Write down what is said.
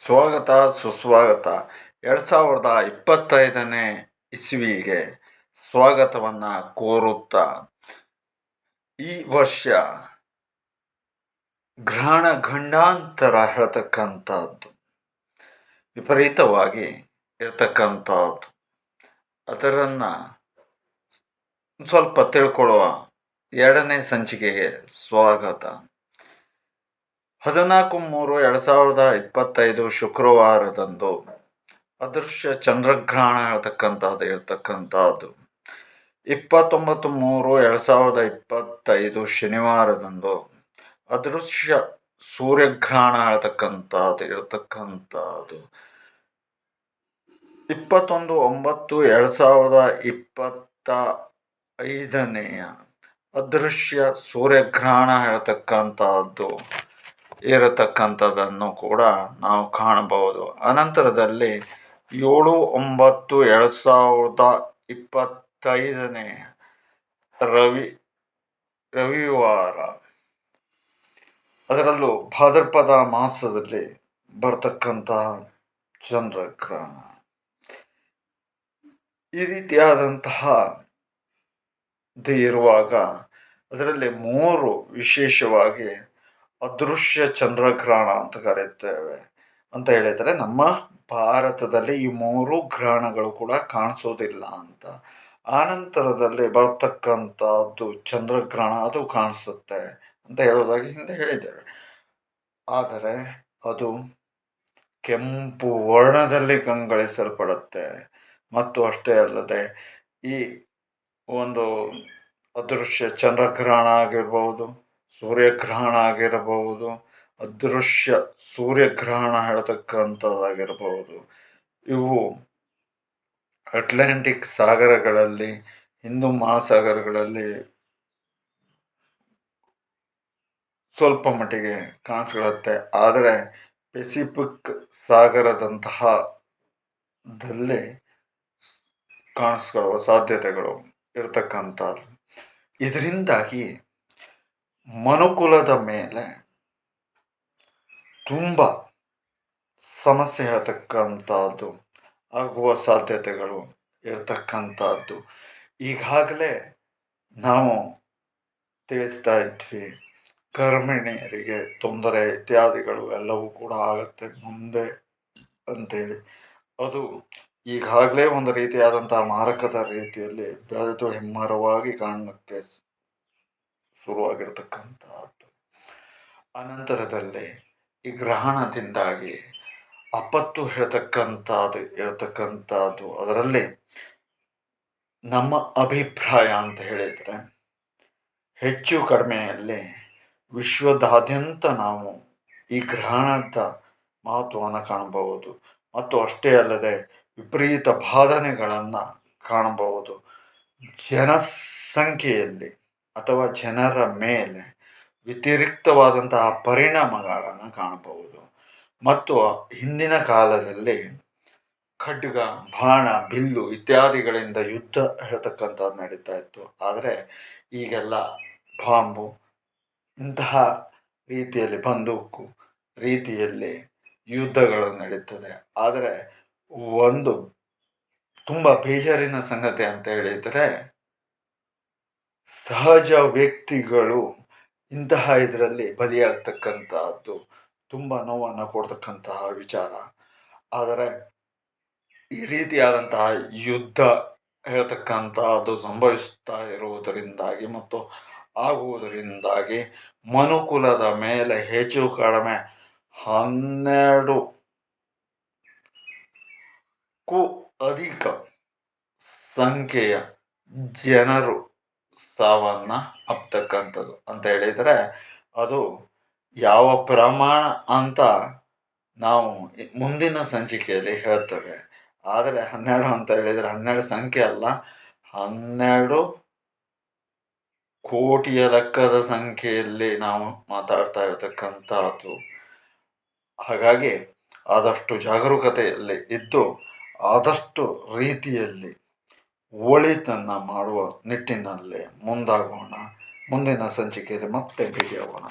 ಸ್ವಾಗತ ಸುಸ್ವಾಗತ. 2025ನೇ ಇಸ್ವಿಗೆ ಸ್ವಾಗತವನ್ನು ಕೋರುತ್ತಾ, ಈ ವರ್ಷ ಗ್ರಹಣ ಗಂಡಾಂತರ ಹೇಳ್ತಕ್ಕಂಥದ್ದು ವಿಪರೀತವಾಗಿ ಇರ್ತಕ್ಕಂಥದ್ದು. ಅದರನ್ನು ಸ್ವಲ್ಪ ತಿಳ್ಕೊಳ್ಳುವ 2ನೇ ಸಂಚಿಕೆಗೆ ಸ್ವಾಗತ. 14/3/2025 ಶುಕ್ರವಾರದಂದು ಅದೃಶ್ಯ ಚಂದ್ರಗ್ರಹಣ ಇರ್ತಕ್ಕಂಥದ್ದು. 29/3/2025 ಶನಿವಾರದಂದು ಅದೃಶ್ಯ ಸೂರ್ಯಗ್ರಹಣ ಇರ್ತಕ್ಕಂಥದ್ದು. 21/9/2025 ಅದೃಶ್ಯ ಸೂರ್ಯಗ್ರಹಣ ಇರತಕ್ಕಂಥದ್ದನ್ನು ಕೂಡ ನಾವು ಕಾಣಬಹುದು. ಅನಂತರದಲ್ಲಿ 7/9/2025 ರವಿವಾರ, ಅದರಲ್ಲೂ ಭಾದ್ರಪದ ಮಾಸದಲ್ಲಿ ಬರ್ತಕ್ಕಂತಹ ಚಂದ್ರಗ್ರಹಣ. ಈ ರೀತಿಯಾದಂತಹ ಇರುವಾಗ ಅದರಲ್ಲಿ 3 ವಿಶೇಷವಾಗಿ ಅದೃಶ್ಯ ಚಂದ್ರಗ್ರಹಣ ಅಂತ ಕರೆಯುತ್ತೇವೆ ಅಂತ ಹೇಳಿದರೆ, ನಮ್ಮ ಭಾರತದಲ್ಲಿ ಈ 3 ಗ್ರಹಣಗಳು ಕೂಡ ಕಾಣಿಸೋದಿಲ್ಲ ಅಂತ. ಆನಂತರದಲ್ಲಿ ಬರ್ತಕ್ಕಂಥದ್ದು ಚಂದ್ರಗ್ರಹಣ, ಅದು ಕಾಣಿಸುತ್ತೆ ಅಂತ ಹೇಳೋದಾಗಿ ಹಿಂದೆ ಹೇಳಿದ್ದೇವೆ. ಆದರೆ ಅದು ಕೆಂಪು ವರ್ಣದಲ್ಲಿ ಕಂಗೊಳಿಸಲ್ಪಡುತ್ತೆ. ಮತ್ತು ಅಷ್ಟೇ ಅಲ್ಲದೆ ಈ ಒಂದು ಅದೃಶ್ಯ ಚಂದ್ರಗ್ರಹಣ ಆಗಿರ್ಬೋದು, ಸೂರ್ಯಗ್ರಹಣ ಆಗಿರಬಹುದು, ಅದೃಶ್ಯ ಸೂರ್ಯಗ್ರಹಣ ಹೇಳ್ತಕ್ಕಂಥದ್ದಾಗಿರಬಹುದು, ಇವು ಅಟ್ಲಾಂಟಿಕ್ ಸಾಗರಗಳಲ್ಲಿ, ಹಿಂದೂ ಮಹಾಸಾಗರಗಳಲ್ಲಿ ಸ್ವಲ್ಪ ಮಟ್ಟಿಗೆ ಕಾಣಿಸ್ಕೊಳ್ಳುತ್ತೆ. ಆದರೆ ಪೆಸಿಫಿಕ್ ಸಾಗರದಂತಹ ದಲ್ಲಿ ಕಾಣಿಸ್ಕೊಳ್ಳುವ ಸಾಧ್ಯತೆಗಳು ಇರತಕ್ಕಂಥದ್ದು. ಇದರಿಂದಾಗಿ ಮನುಕುಲದ ಮೇಲೆ ತುಂಬ ಸಮಸ್ಯೆ ಹೇಳ್ತಕ್ಕಂಥದ್ದು ಆಗುವ ಸಾಧ್ಯತೆಗಳು ಇರತಕ್ಕಂಥದ್ದು. ಈಗಾಗಲೇ ನಾವು ತಿಳಿಸ್ತಾ ಇದ್ವಿ, ಗರ್ಭಿಣಿಯರಿಗೆ ತೊಂದರೆ ಇತ್ಯಾದಿಗಳು ಎಲ್ಲವೂ ಕೂಡ ಆಗುತ್ತೆ ಮುಂದೆ ಅಂತೇಳಿ. ಅದು ಈಗಾಗಲೇ ಒಂದು ರೀತಿಯಾದಂತಹ ಮಾರಕದ ರೀತಿಯಲ್ಲಿ ಬೆಳೆದು ಹೆಮ್ಮರವಾಗಿ ಕಾಣಲಿಕ್ಕೆ ಶುರುವಾಗಿರ್ತಕ್ಕಂಥದ್ದು. ಅನಂತರದಲ್ಲಿ ಈ ಗ್ರಹಣದಿಂದಾಗಿ ಆಪತ್ತು ಇರತಕ್ಕಂಥದ್ದು. ಅದರಲ್ಲಿ ನಮ್ಮ ಅಭಿಪ್ರಾಯ ಅಂತ ಹೇಳಿದರೆ, ಹೆಚ್ಚು ಕಡಿಮೆಯಲ್ಲಿ ವಿಶ್ವದಾದ್ಯಂತ ನಾವು ಈ ಗ್ರಹಣದ ಮಹತ್ವವನ್ನು ಕಾಣಬಹುದು. ಮತ್ತು ಅಷ್ಟೇ ಅಲ್ಲದೆ ವಿಪರೀತ ಬಾಧನೆಗಳನ್ನು ಕಾಣಬಹುದು. ಜನಸಂಖ್ಯೆಯಲ್ಲಿ ಅಥವಾ ಜನರ ಮೇಲೆ ವ್ಯತಿರಿಕ್ತವಾದಂತಹ ಪರಿಣಾಮಗಳನ್ನು ಕಾಣಬಹುದು. ಮತ್ತು ಹಿಂದಿನ ಕಾಲದಲ್ಲಿ ಖಡ್ಗ, ಬಾಣ, ಬಿಲ್ಲು ಇತ್ಯಾದಿಗಳಿಂದ ಯುದ್ಧ ಹೇಳ್ತಕ್ಕಂಥದ್ದು ನಡೀತಾ ಇತ್ತು. ಆದರೆ ಈಗೆಲ್ಲ ಬಾಂಬು, ಇಂತಹ ರೀತಿಯಲ್ಲಿ ಬಂದೂಕು ರೀತಿಯಲ್ಲಿ ಯುದ್ಧಗಳು ನಡೀತದೆ. ಆದರೆ ಒಂದು ತುಂಬ ಬೇಜಾರಿನ ಸಂಗತಿ ಅಂತ ಹೇಳಿದರೆ, ಸಹಜ ವ್ಯಕ್ತಿಗಳು ಇಂತಹ ಇದರಲ್ಲಿ ಬಲಿಯಾಗ್ತಕ್ಕಂಥದ್ದು ತುಂಬ ನೋವನ್ನು ಕೊಡ್ತಕ್ಕಂತಹ ವಿಚಾರ. ಆದರೆ ಈ ರೀತಿಯಾದಂತಹ ಯುದ್ಧ ಹೇಳ್ತಕ್ಕಂಥದ್ದು ಸಂಭವಿಸ್ತಾ ಇರುವುದರಿಂದಾಗಿ ಮತ್ತು ಆಗುವುದರಿಂದಾಗಿ ಮನುಕುಲದ ಮೇಲೆ ಹೆಚ್ಚು ಕಡಿಮೆ 12ಕ್ಕೂ ಅಧಿಕ ಸಂಖ್ಯೆಯ ಜನರು ಸಾವನ್ನು ಅಪ್ತಕ್ಕಂಥದ್ದು ಅಂತ ಹೇಳಿದರೆ, ಅದು ಯಾವ ಪ್ರಮಾಣ ಅಂತ ನಾವು ಮುಂದಿನ ಸಂಚಿಕೆಯಲ್ಲಿ ಹೇಳ್ತೇವೆ. ಆದರೆ 12 ಅಂತ ಹೇಳಿದರೆ 12 ಸಂಖ್ಯೆ ಅಲ್ಲ, 12 ಕೋಟಿಯ ಲೆಕ್ಕದ ಸಂಖ್ಯೆಯಲ್ಲಿ ನಾವು ಮಾತಾಡ್ತಾ ಇರತಕ್ಕಂಥದ್ದು. ಹಾಗಾಗಿ ಆದಷ್ಟು ಜಾಗರೂಕತೆಯಲ್ಲಿ ಇದ್ದು ಆದಷ್ಟು ರೀತಿಯಲ್ಲಿ ಒಳಿತನ್ನು ಮಾಡುವ ನಿಟ್ಟಿನಲ್ಲಿ ಮುಂದಾಗೋಣ. ಮುಂದಿನ ಸಂಚಿಕೆಯಲ್ಲಿ ಮತ್ತೆ ಭೇಟಿಯಾಗೋಣ.